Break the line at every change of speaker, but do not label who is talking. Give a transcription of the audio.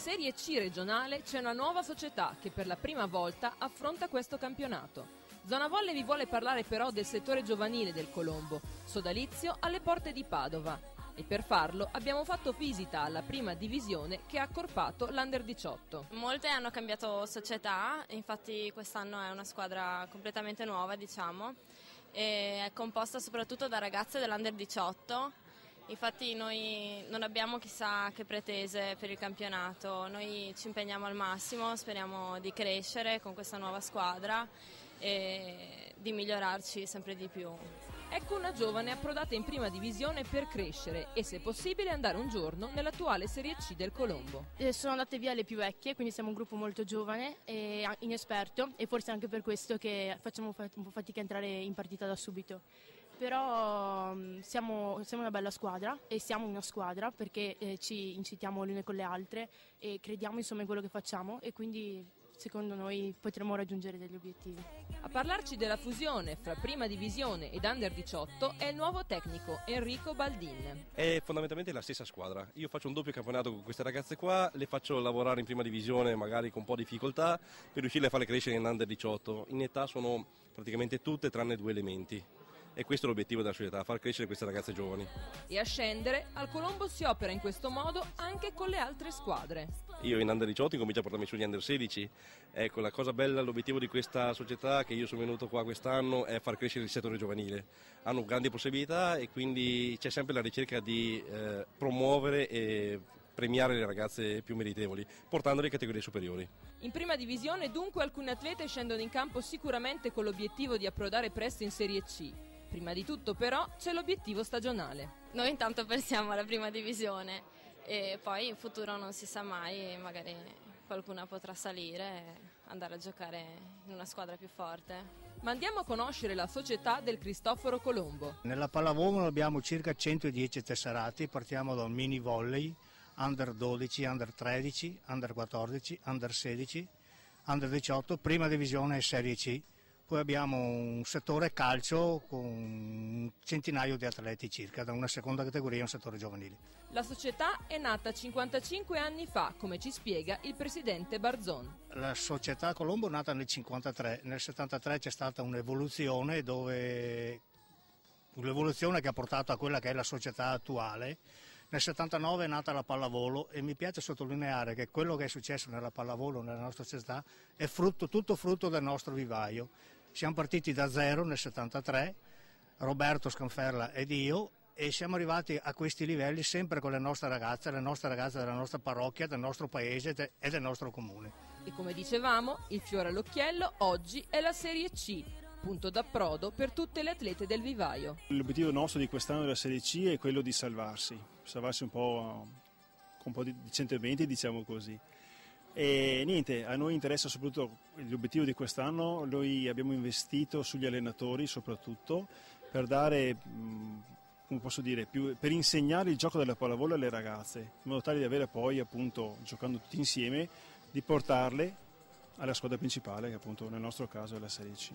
Serie C regionale c'è una nuova società che per la prima volta affronta questo campionato. Zona Volle vi vuole parlare però del settore giovanile del Colombo, sodalizio alle porte di Padova. E per farlo abbiamo fatto visita alla prima divisione che ha accorpato l'Under 18.
Molte hanno cambiato società, infatti quest'anno è una squadra completamente nuova, diciamo, e è composta soprattutto da ragazze dell'Under 18. Infatti noi non abbiamo chissà che pretese per il campionato, noi ci impegniamo al massimo, speriamo di crescere con questa nuova squadra e di migliorarci sempre di più.
Ecco una giovane approdata in prima divisione per crescere e se possibile andare un giorno nell'attuale Serie C del Colombo.
Sono andate via le più vecchie, quindi siamo un gruppo molto giovane e inesperto e forse anche per questo che facciamo un po' fatica a entrare in partita da subito. Però siamo una bella squadra e siamo una squadra perché ci incitiamo le une con le altre e crediamo insomma in quello che facciamo e quindi secondo noi potremo raggiungere degli obiettivi.
A parlarci della fusione fra prima divisione ed Under 18 è il nuovo tecnico Enrico Baldin.
È fondamentalmente la stessa squadra. Io faccio un doppio campionato con queste ragazze qua, le faccio lavorare in prima divisione magari con un po' di difficoltà per riuscirle a farle crescere in Under 18. In età sono praticamente tutte tranne 2 elementi. E questo è l'obiettivo della società, far crescere queste ragazze giovani.
E a scendere, al Colombo si opera in questo modo anche con le altre squadre.
Io in Under 18 comincio a portarmi sugli Under 16. Ecco, la cosa bella, l'obiettivo di questa società, che io sono venuto qua quest'anno, è far crescere il settore giovanile. Hanno grandi possibilità e quindi c'è sempre la ricerca di promuovere e premiare le ragazze più meritevoli, portandole in categorie superiori.
In prima divisione dunque alcune atlete scendono in campo sicuramente con l'obiettivo di approdare presto in Serie C. Prima di tutto però c'è l'obiettivo stagionale.
Noi intanto pensiamo alla prima divisione e poi in futuro non si sa mai, magari qualcuna potrà salire e andare a giocare in una squadra più forte.
Ma andiamo a conoscere la società del Cristoforo Colombo.
Nella pallavolo abbiamo circa 110 tesserati, partiamo da un mini volley, Under 12, Under 13, Under 14, Under 16, Under 18, prima divisione e Serie C. Poi abbiamo un settore calcio con un centinaio di atleti circa, da una seconda categoria e un settore giovanile.
La società è nata 55 anni fa, come ci spiega il presidente Barzon.
La società Colombo è nata nel 1953, nel 1973 c'è stata un'evoluzione che ha portato a quella che è la società attuale. Nel 79 è nata la pallavolo e mi piace sottolineare che quello che è successo nella pallavolo nella nostra società è tutto frutto del nostro vivaio. Siamo partiti da zero nel 73, Roberto Scanferla ed io, e siamo arrivati a questi livelli sempre con le nostre ragazze della nostra parrocchia, del nostro paese e del nostro comune.
E come dicevamo, il fiore all'occhiello oggi è la Serie C. Punto d'approdo per tutte le atlete del vivaio.
L'obiettivo nostro di quest'anno della Serie C è quello di salvarsi un po' con un po' di centelmenti, diciamo così. E niente, a noi interessa soprattutto l'obiettivo di quest'anno, noi abbiamo investito sugli allenatori soprattutto per dare, come posso dire, per insegnare il gioco della pallavolo alle ragazze, in modo tale di avere poi appunto, giocando tutti insieme, di portarle alla squadra principale che appunto nel nostro caso è la Serie C.